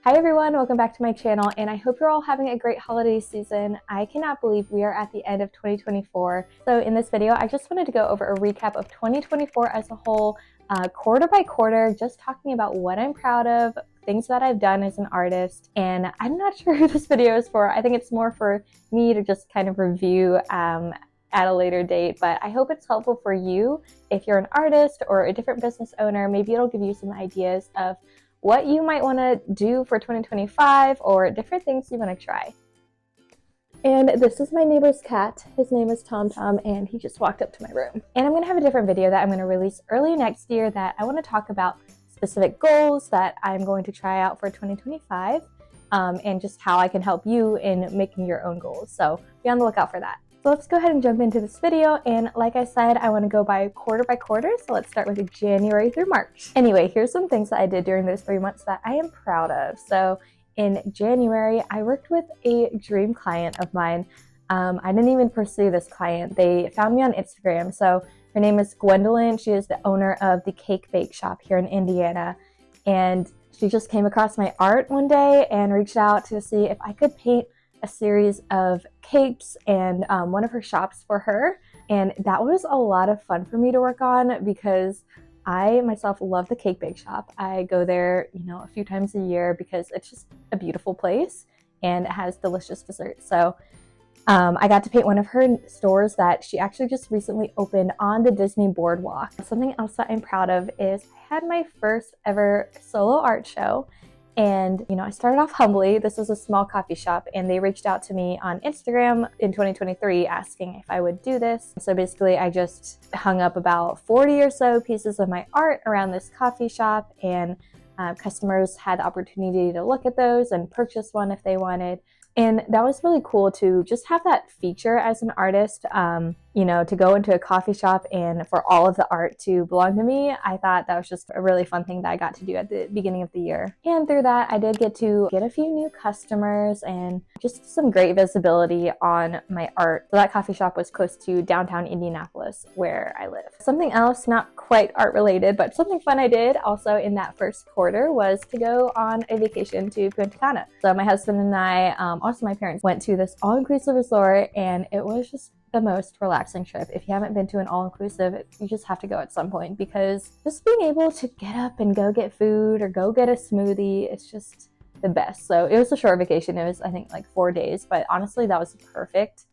Hi everyone, welcome back to my channel, and I hope you're all having a great holiday season. I cannot believe we are at the end of 2024. So in this video, I just wanted to go over a recap of 2024 as a whole, quarter by quarter, just talking about what I'm proud of, things that I've done as an artist, and I'm not sure who this video is for. I think it's more for me to just kind of review at a later date, but I hope it's helpful for you if you're an artist or a different business owner. Maybe it'll give you some ideas of what you might want to do for 2025 or different things you want to try. And this is my neighbor's cat. His name is Tom Tom, and he just walked up to my room. And I'm going to have a different video that I'm going to release early next year that I want to talk about specific goals that I'm going to try out for 2025 and just how I can help you in making your own goals. So be on the lookout for that. So let's go ahead and jump into this video, and like I said, I want to go by quarter, so let's start with January through March. Anyway, here's some things that I did during those 3 months that I am proud of. So in January, I worked with a dream client of mine. I didn't even pursue this client. They found me on Instagram. So her name is Gwendolyn. She is the owner of the Cake Bake Shop here in Indiana, and she just came across my art one day and reached out to see if I could paint a series of cakes and one of her shops for her. And that was a lot of fun for me to work on because I myself love the Cake Bake Shop. I go there, a few times a year because it's just a beautiful place and it has delicious desserts. So I got to paint one of her stores that she actually just recently opened on the Disney Boardwalk. Something else that I'm proud of is I had my first ever solo art show. And, I started off humbly. This was a small coffee shop, and they reached out to me on Instagram in 2023 asking if I would do this. So basically, I just hung up about 40 or so pieces of my art around this coffee shop, and customers had the opportunity to look at those and purchase one if they wanted. And that was really cool to just have that feature as an artist, to go into a coffee shop and for all of the art to belong to me. I thought that was just a really fun thing that I got to do at the beginning of the year. And through that, I did get to get a few new customers and just some great visibility on my art. So that coffee shop was close to downtown Indianapolis, where I live. Something else, not quite art related, but something fun I did also in that first quarter was to go on a vacation to Punta Cana. So my husband and I, also my parents, went to this all-inclusive resort, and it was just the most relaxing trip. If you haven't been to an all-inclusive, you just have to go at some point, because just being able to get up and go get food or go get a smoothie, it's just the best. So it was a short vacation. It was, I think, like 4 days, but honestly, that was perfect.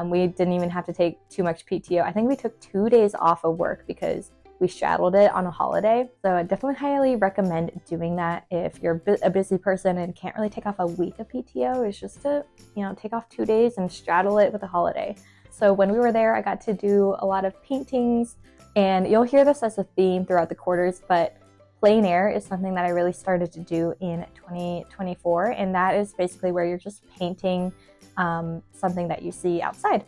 We didn't even have to take too much PTO. I think we took 2 days off of work because we straddled it on a holiday. So I definitely highly recommend doing that if you're a busy person and can't really take off a week of PTO. It's just to, take off 2 days and straddle it with a holiday. So when we were there, I got to do a lot of paintings, and you'll hear this as a theme throughout the quarters, but plein air is something that I really started to do in 2024. And that is basically where you're just painting something that you see outside.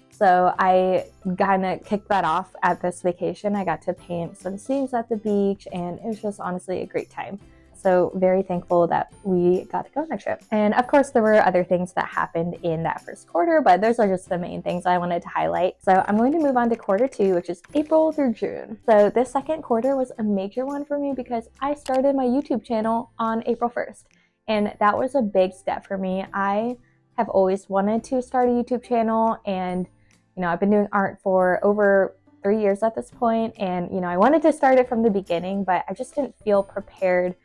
So I kind of kicked that off at this vacation. I got to paint some scenes at the beach, and it was just honestly a great time. So very thankful that we got to go on that trip. And of course, there were other things that happened in that first quarter, but those are just the main things I wanted to highlight. So I'm going to move on to quarter two, which is April through June. So this second quarter was a major one for me because I started my YouTube channel on April 1st. And that was a big step for me. I have always wanted to start a YouTube channel, and I've been doing art for over 3 years at this point, and I wanted to start it from the beginning, but I just didn't feel prepared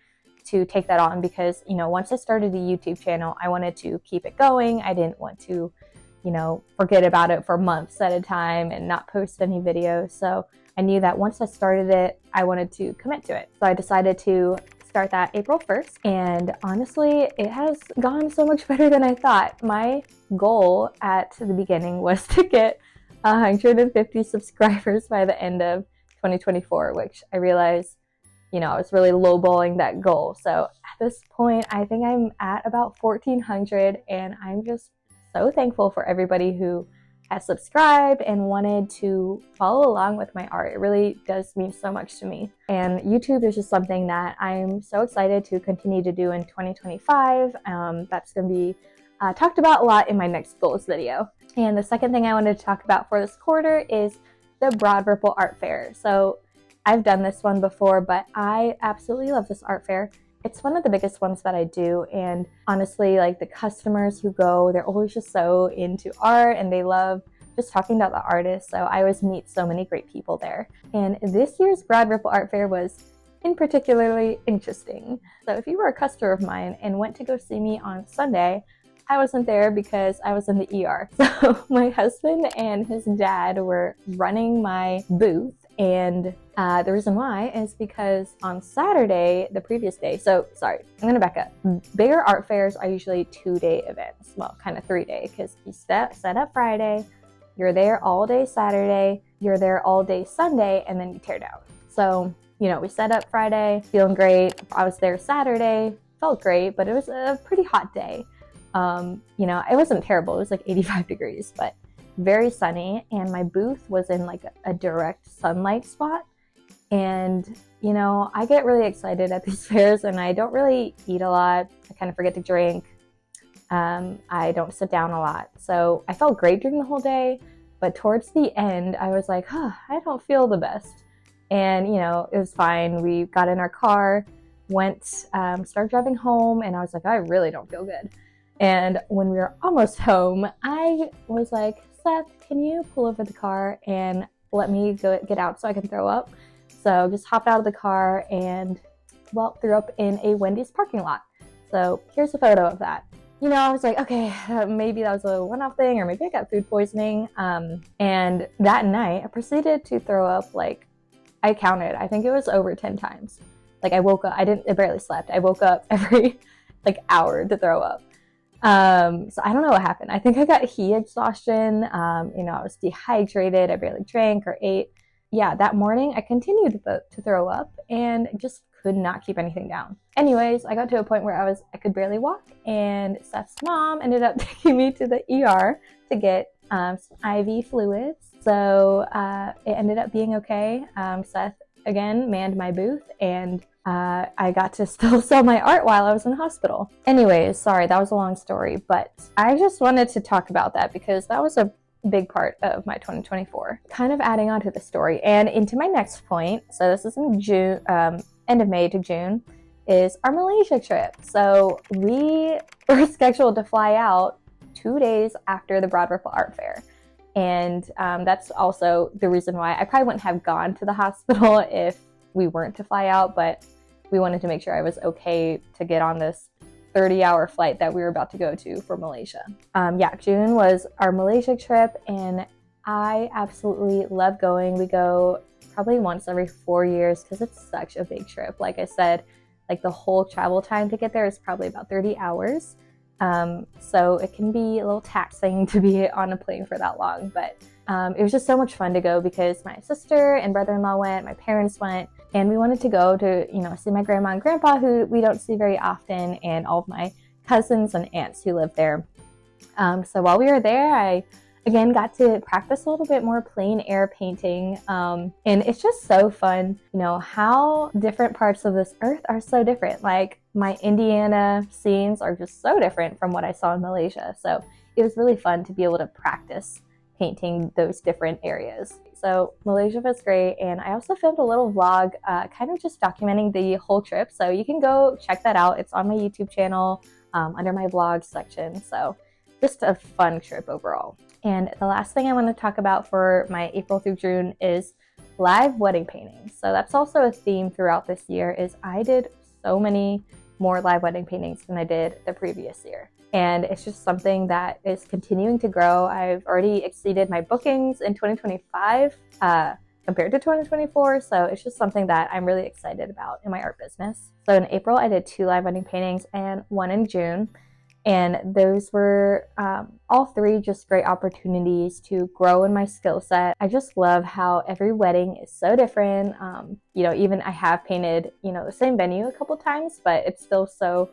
to take that on because once I started a YouTube channel, I wanted to keep it going. I didn't want to forget about it for months at a time and not post any videos. So I knew that once I started it, I wanted to commit to it. So I decided to start that April 1st, and honestly, it has gone so much better than I thought. My goal at the beginning was to get 150 subscribers by the end of 2024, which I realized I was really lowballing that goal. So at this point, I think I'm at about 1,400, and I'm just so thankful for everybody who has subscribed and wanted to follow along with my art. It really does mean so much to me. And YouTube is just something that I'm so excited to continue to do in 2025. That's going to be talked about a lot in my next goals video. And the second thing I wanted to talk about for this quarter is the Broad Ripple Art Fair. So I've done this one before, but I absolutely love this art fair. it's one of the biggest ones that I do, and honestly, like the customers who go, they're always just so into art and they love just talking about the artists. So I always meet so many great people there. And this year's Broad Ripple Art Fair was in particularly interesting. So if you were a customer of mine and went to go see me on Sunday, I wasn't there because I was in the ER. So my husband and his dad were running my booth, and the reason why is because on Saturday, the previous day, so sorry, I'm gonna back up. Bigger art fairs are usually 2-day events, well, kind of 3-day, because you set up Friday, you're there all day Saturday, you're there all day Sunday, and then you tear down. So, you know, we set up Friday, feeling great. I was there Saturday, felt great, but it was a pretty hot day. You know, it wasn't terrible. It was like 85 degrees, but very sunny. And my booth was in like a direct sunlight spot. And, you know, I get really excited at these fairs and I don't really eat a lot. I kind of forget to drink. I don't sit down a lot. So I felt great during the whole day, but towards the end, I was like, I don't feel the best. And, you know, it was fine. We got in our car, went, started driving home, and I was like, I really don't feel good. And when we were almost home, I was like, Seth, can you pull over the car and let me go get out so I can throw up? So just hopped out of the car and, well, threw up in a Wendy's parking lot. So here's a photo of that. You know, I was like, okay, maybe that was a one-off thing, or maybe I got food poisoning. And that night, I proceeded to throw up, like, I counted, I think it was over 10 times. Like, I woke up, I barely slept. I woke up every, like, hour to throw up. So I don't know what happened. I think I got heat exhaustion. You know, I was dehydrated. I barely drank or ate. Yeah, that morning I continued to throw up and just could not keep anything down. Anyways, I got to a point where I could barely walk, and Seth's mom ended up taking me to the ER to get some IV fluids. So it ended up being okay. Seth again manned my booth, and I got to still sell my art while I was in the hospital. Anyways, sorry, that was a long story, but I just wanted to talk about that because that was a big part of my 2024. Kind of adding on to the story and into my next point, so this is in June, end of May to June, is our Malaysia trip. So we were scheduled to fly out 2 days after the Broad Ripple Art Fair. And that's also the reason why I probably wouldn't have gone to the hospital if we weren't to fly out, but we wanted to make sure I was okay to get on this 30-hour flight that we were about to go to for Malaysia. Yeah, June was our Malaysia trip, and I absolutely love going. We go probably once every 4 years because it's such a big trip. Like I said, like the whole travel time to get there is probably about 30 hours. So it can be a little taxing to be on a plane for that long, but it was just so much fun to go because my sister and brother-in-law went, my parents went, and we wanted to go to, you know, see my grandma and grandpa who we don't see very often, and all of my cousins and aunts who live there. So while we were there, I again got to practice a little bit more plein air painting, and it's just so fun, you know, how different parts of this earth are so different. Like my Indiana scenes are just so different from what I saw in Malaysia. So it was really fun to be able to practice painting those different areas. So Malaysia was great, and I also filmed a little vlog kind of just documenting the whole trip, so you can go check that out. It's on my YouTube channel under my vlogs section. So just a fun trip overall. And the last thing I want to talk about for my April through June is live wedding paintings. So that's also a theme throughout this year, is I did so many more live wedding paintings than I did the previous year. And it's just something that is continuing to grow. I've already exceeded my bookings in 2025 compared to 2024. So it's just something that I'm really excited about in my art business. So in April, I did 2 live wedding paintings and 1 in June. And those were all 3 just great opportunities to grow in my skill set. I just love how every wedding is so different. You know, even I have painted, you know, the same venue a couple times, but it's still so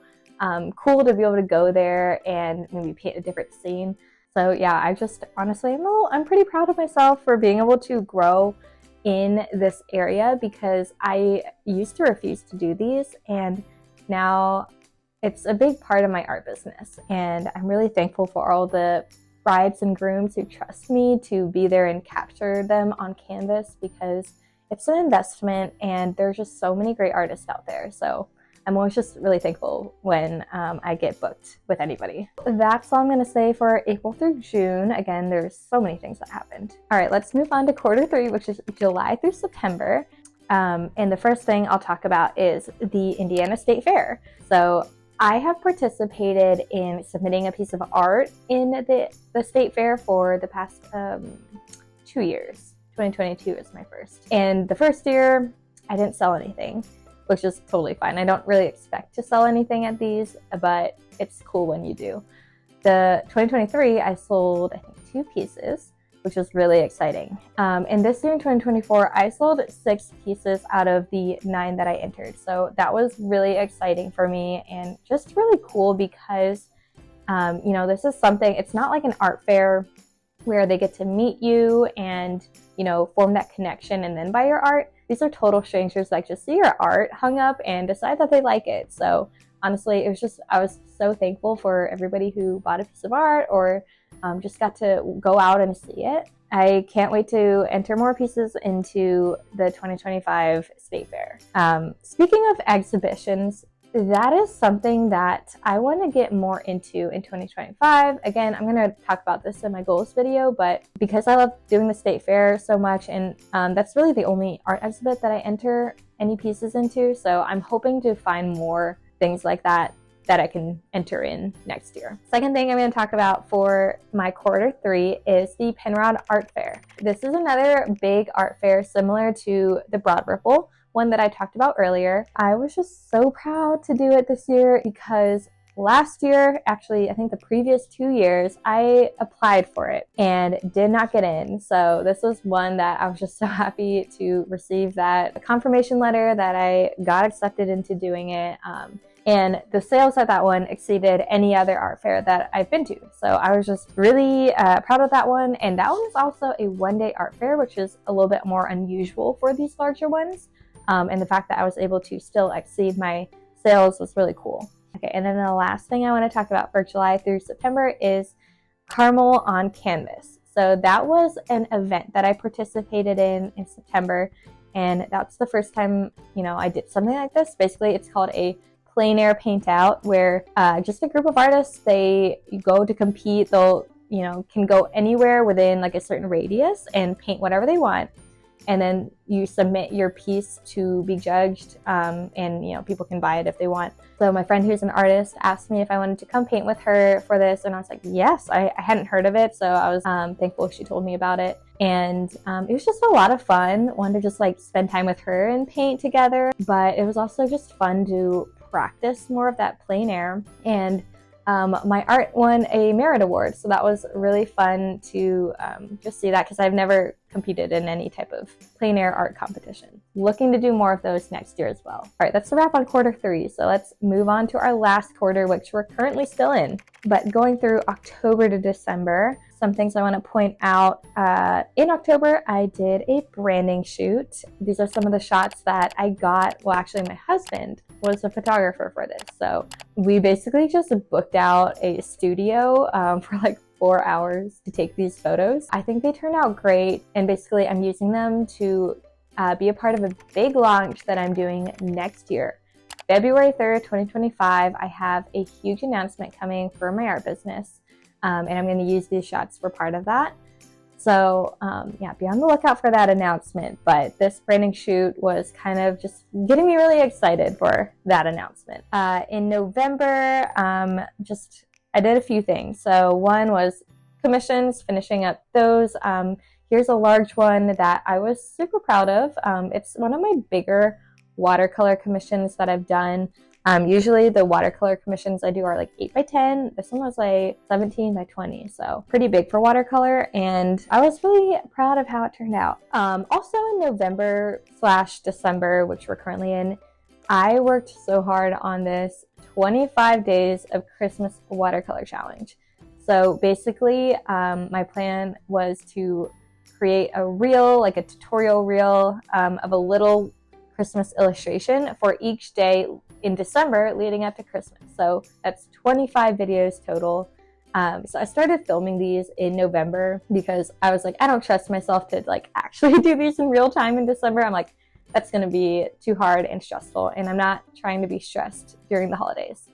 cool to be able to go there and maybe paint a different scene. So yeah, I just honestly, I'm pretty proud of myself for being able to grow in this area, because I used to refuse to do these, and now it's a big part of my art business. And I'm really thankful for all the brides and grooms who trust me to be there and capture them on canvas, because it's an investment and there's just so many great artists out there. So I'm always just really thankful when I get booked with anybody. That's all I'm going to say for April through June. Again, there's so many things that happened. All right, let's move on to quarter 3, which is July through September. And the first thing I'll talk about is the Indiana State Fair. So I have participated in submitting a piece of art in the State Fair for the past 2 years. 2022 is my first. And the first year, I didn't sell anything, which is totally fine. I don't really expect to sell anything at these, but it's cool when you do. The 2023, I sold, I think, 2 pieces, which was really exciting. And this year in 2024, I sold 6 pieces out of the 9 that I entered. So that was really exciting for me and just really cool because, you know, this is something, it's not like an art fair where they get to meet you and, you know, form that connection and then buy your art. These are total strangers that just see your art hung up and decide that they like it. So honestly, it was just, I was so thankful for everybody who bought a piece of art or just got to go out and see it. I can't wait to enter more pieces into the 2025 State Fair. Speaking of exhibitions, that is something that I want to get more into in 2025. Again, I'm going to talk about this in my goals video, but because I love doing the State Fair so much, and that's really the only art exhibit that I enter any pieces into, so I'm hoping to find more things like that I can enter in next year. Second thing I'm going to talk about for my quarter 3 is the Penrod Art Fair. This is another big art fair similar to the Broad Ripple one that I talked about earlier. I was just so proud to do it this year because last year, actually, I think the previous 2 years, I applied for it and did not get in. So this was one that I was just so happy to receive that confirmation letter that I got accepted into doing it. And the sales at that one exceeded any other art fair that I've been to. So I was just really proud of that one. And that one is also a one-day art fair, which is a little bit more unusual for these larger ones. And the fact that I was able to still exceed my sales was really cool. Okay, and then the last thing I want to talk about for July through September is Caramel on Canvas. So that was an event that I participated in September. And that's the first time, you know, I did something like this. Basically, it's called a plein air paint out, where just a group of artists, they go to compete. They'll, you know, can go anywhere within like a certain radius and paint whatever they want. And then you submit your piece to be judged, and, you know, people can buy it if they want. So my friend who's an artist asked me if I wanted to come paint with her for this, and I was like, yes. I hadn't heard of it, so I was thankful she told me about it. And it was just a lot of fun. Wanted to just like spend time with her and paint together, but it was also just fun to practice more of that plein air. And my art won a merit award, so that was really fun to just see that, because I've never competed in any type of plein air art competition. Looking to do more of those next year as well. All right, that's a wrap on quarter 3, so let's move on to our last quarter, which we're currently still in. But going through October to December, some things I want to point out. In October, I did a branding shoot. These are some of the shots that I got. Well, actually, my husband was a photographer for this. So we basically just booked out a studio for like 4 hours to take these photos. I think they turned out great. And basically, I'm using them to be a part of a big launch that I'm doing next year. February 3rd, 2025, I have a huge announcement coming for my art business. And I'm going to use these shots for part of that. So yeah, be on the lookout for that announcement. But this branding shoot was kind of just getting me really excited for that announcement. In November, I did a few things. So one was commissions, finishing up those. Here's a large one that I was super proud of. It's one of my bigger watercolor commissions that I've done. Usually the watercolor commissions I do are like 8x10. This one was like 17x20, so pretty big for watercolor, and I was really proud of how it turned out. Also in November/December, which we're currently in, I worked so hard on this 25 days of Christmas watercolor challenge. So basically, my plan was to create a reel, like a tutorial reel, of a little Christmas illustration for each day in December leading up to Christmas. So that's 25 videos total. So I started filming these in November because I was like, I don't trust myself to like actually do these in real time in December. I'm like, that's going to be too hard and stressful, and I'm not trying to be stressed during the holidays.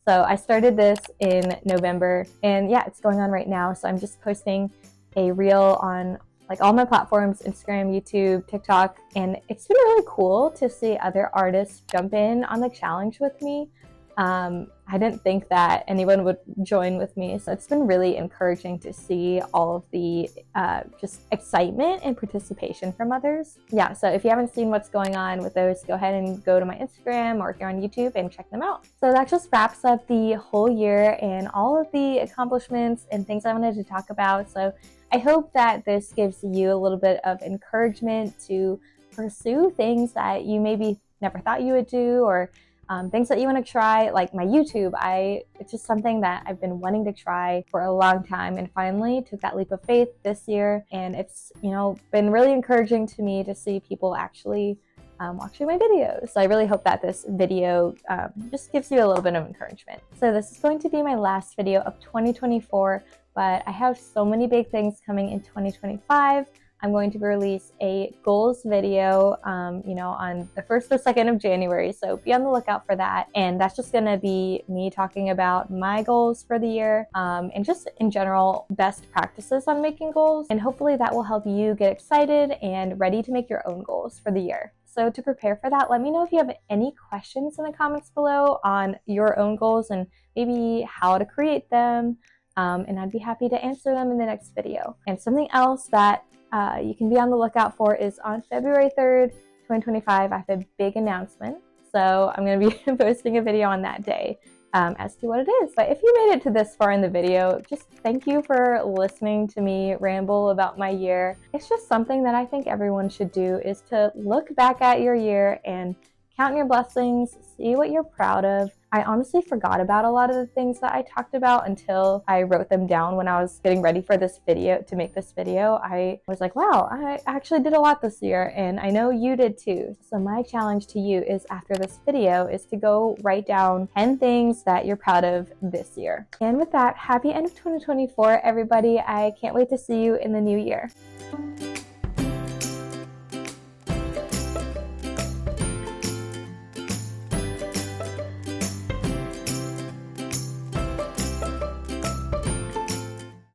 So I started this in November, and yeah, it's going on right now. So I'm just posting a reel on like all my platforms, Instagram, YouTube, TikTok, and it's been really cool to see other artists jump in on the challenge with me. I didn't think that anyone would join with me, so it's been really encouraging to see all of the just excitement and participation from others. Yeah, so if you haven't seen what's going on with those, go ahead and go to my Instagram or here on YouTube and check them out. So that just wraps up the whole year and all of the accomplishments and things I wanted to talk about. So I hope that this gives you a little bit of encouragement to pursue things that you maybe never thought you would do, or things that you want to try, like my YouTube. It's just something that I've been wanting to try for a long time, and finally took that leap of faith this year. And it's, been really encouraging to me to see people actually watching my videos. So I really hope that this video just gives you a little bit of encouragement. So this is going to be my last video of 2024, but I have so many big things coming in 2025. I'm going to release a goals video, on the 1st or 2nd of January. So be on the lookout for that. And that's just going to be me talking about my goals for the year, and just in general, best practices on making goals. And hopefully that will help you get excited and ready to make your own goals for the year. So to prepare for that, let me know if you have any questions in the comments below on your own goals and maybe how to create them. And I'd be happy to answer them in the next video. And something else that you can be on the lookout for is on February 3rd, 2025, I have a big announcement. So I'm going to be posting a video on that day as to what it is. But if you made it to this far in the video, just thank you for listening to me ramble about my year. It's just something that I think everyone should do, is to look back at your year and count your blessings, see what you're proud of. I honestly forgot about a lot of the things that I talked about until I wrote them down when I was getting ready for this video, to make this video. I was like, wow, I actually did a lot this year, and I know you did too. So my challenge to you is, after this video, is to go write down 10 things that you're proud of this year. And with that, happy end of 2024, everybody. I can't wait to see you in the new year.